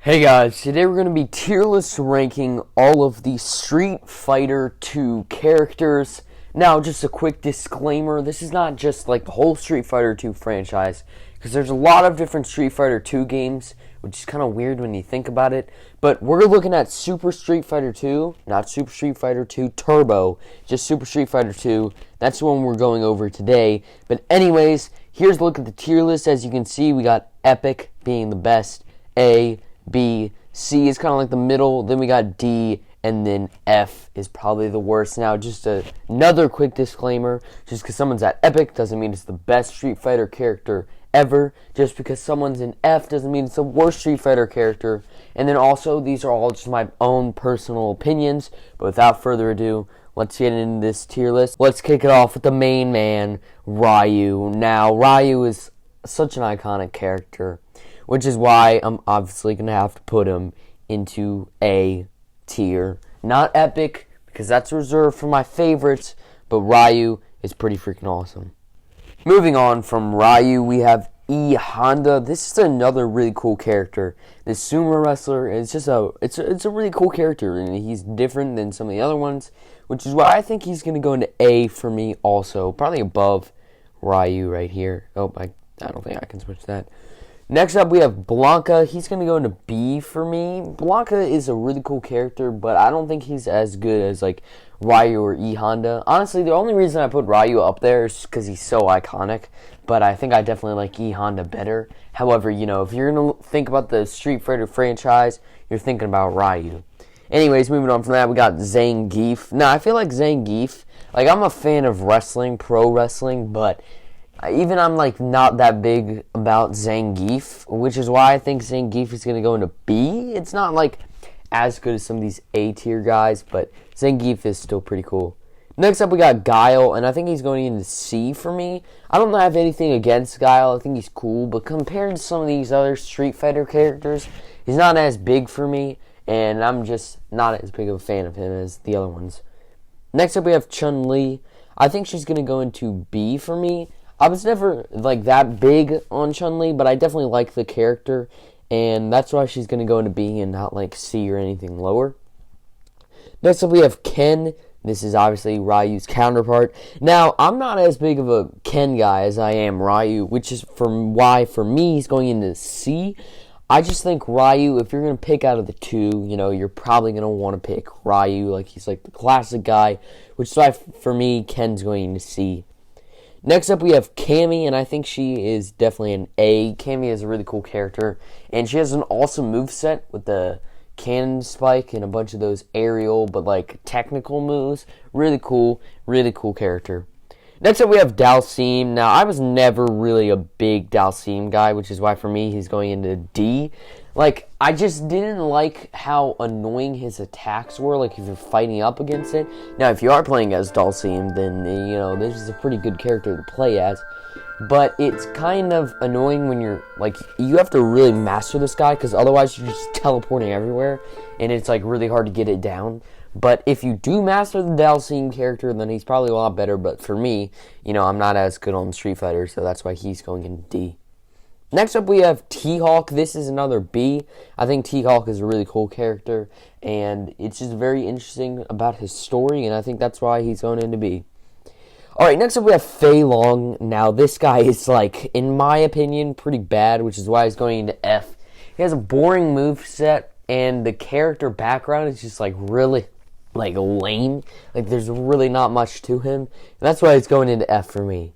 Hey guys, today we're going to be tier list ranking all of the Street Fighter 2 characters. Now, just a quick disclaimer, this is not just like the whole Street Fighter 2 franchise, because there's a lot of different Street Fighter 2 games, which is kind of weird when you think about it. But we're looking at Super Street Fighter 2, not Super Street Fighter 2 Turbo, just Super Street Fighter 2. That's the one we're going over today. But anyways, here's a look at the tier list. As you can see, we got Epic being the best, A, B, C is kind of like the middle, then we got D, and then F is probably the worst. Now, just another quick disclaimer, just because someone's at Epic doesn't mean it's the best Street Fighter character ever. Just because someone's in F doesn't mean it's the worst Street Fighter character. And then also, these are all just my own personal opinions. But without further ado, let's get into this tier list. Let's kick it off with the main man, Ryu. Now, Ryu is such an iconic character, which is why I'm obviously going to have to put him into A tier. Not Epic, because that's reserved for my favorites, but Ryu is pretty freaking awesome. Moving on from Ryu, we have E Honda. This is another really cool character. This sumo wrestler is just it's a really cool character, and he's different than some of the other ones, which is why I think he's going to go into A for me also, probably above Ryu right here. Oh, I don't think I can switch that. Next up, we have Blanca. He's going to go into B for me. Blanca is a really cool character, but I don't think he's as good as, like, Ryu or E Honda. Honestly, the only reason I put Ryu up there is because he's so iconic, but I think I definitely like E Honda better. However, you know, if you're going to think about the Street Fighter franchise, you're thinking about Ryu. Anyways, moving on from that, we got Zangief. Now, I feel like Zangief, like, I'm a fan of wrestling, pro wrestling, but even I'm, like, not that big about Zangief, which is why I think Zangief is going to go into B. It's not, like, as good as some of these A-tier guys, but Zangief is still pretty cool. Next up, we got Guile, and I think he's going into C for me. I don't have anything against Guile. I think he's cool, but compared to some of these other Street Fighter characters, he's not as big for me, and I'm just not as big of a fan of him as the other ones. Next up, we have Chun Li. I think she's going to go into B for me. I was never, like, that big on Chun Li, but I definitely like the character, and that's why she's going to go into B and not, like, C or anything lower. Next up, we have Ken. This is obviously Ryu's counterpart. Now, I'm not as big of a Ken guy as I am Ryu, which is why, for me, he's going into C. I just think Ryu, if you're going to pick out of the two, you know, you're probably going to want to pick Ryu. Like, he's, like, the classic guy, which is why, for me, Ken's going into C. Next up, we have Cami, and I think she is definitely an A. Cami is a really cool character, and she has an awesome moveset with the cannon spike and a bunch of those aerial but, like, technical moves. Really cool character. Next up, we have Dalsim. Now, I was never really a big Dalsim guy, which is why, for me, he's going into D. Like, I just didn't like how annoying his attacks were, like, if you're fighting up against it. Now, if you are playing as Dalsim, then, you know, this is a pretty good character to play as. But it's kind of annoying when you're, like, you have to really master this guy, because otherwise you're just teleporting everywhere, and it's, like, really hard to get it down. But if you do master the Dalsim character, then he's probably a lot better. But for me, you know, I'm not as good on Street Fighter, so that's why he's going into D. Next up, we have T-Hawk. This is another B. I think T-Hawk is a really cool character, and it's just very interesting about his story, and I think that's why he's going into B. Alright, next up we have Fei Long. Now, this guy is, like, in my opinion, pretty bad, which is why he's going into F. He has a boring moveset, and the character background is just, like, really, like, lame. Like, there's really not much to him, and that's why he's going into F for me.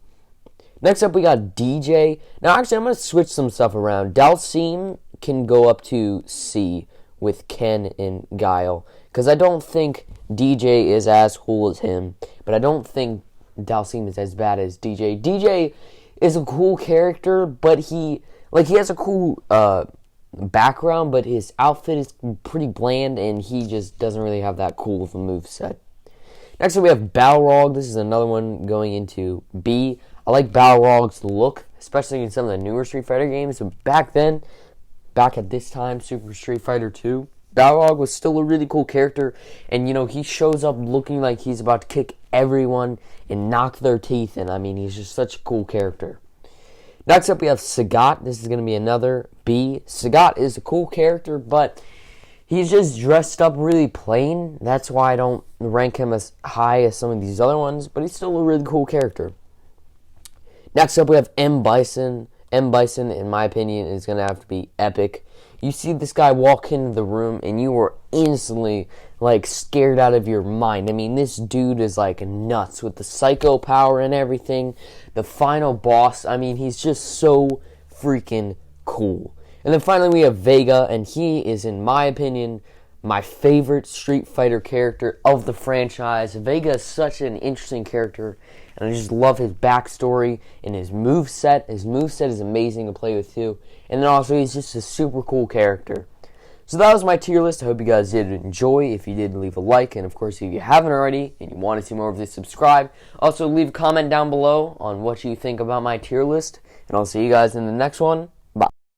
Next up, we got DJ. Now, actually, I'm going to switch some stuff around. Dalsim can go up to C with Ken and Guile, because I don't think DJ is as cool as him, but I don't think Dalsim is as bad as DJ. DJ is a cool character, but he has a cool background, but his outfit is pretty bland, and he just doesn't really have that cool of a moveset. Next up, we have Balrog. This is another one going into B. I like Balrog's look, especially in some of the newer Street Fighter games. But back at this time, Super Street Fighter 2, Balrog was still a really cool character. And, you know, he shows up looking like he's about to kick everyone and knock their teeth in. I mean, he's just such a cool character. Next up, we have Sagat. This is going to be another B. Sagat is a cool character, but he's just dressed up really plain. That's why I don't rank him as high as some of these other ones, but he's still a really cool character. Next up, we have M. Bison. M. Bison, in my opinion, is going to have to be epic. You see this guy walk into the room, and you are instantly, like, scared out of your mind. I mean, this dude is, like, nuts with the psycho power and everything. The final boss, I mean, he's just so freaking cool. And then finally, we have Vega, and he is, in my opinion, my favorite Street Fighter character of the franchise. Vega is such an interesting character, and I just love his backstory and his moveset. His moveset is amazing to play with, too. And then also, he's just a super cool character. So that was my tier list. I hope you guys did enjoy. If you did, leave a like. And, of course, if you haven't already and you want to see more of this, subscribe. Also, leave a comment down below on what you think about my tier list. And I'll see you guys in the next one.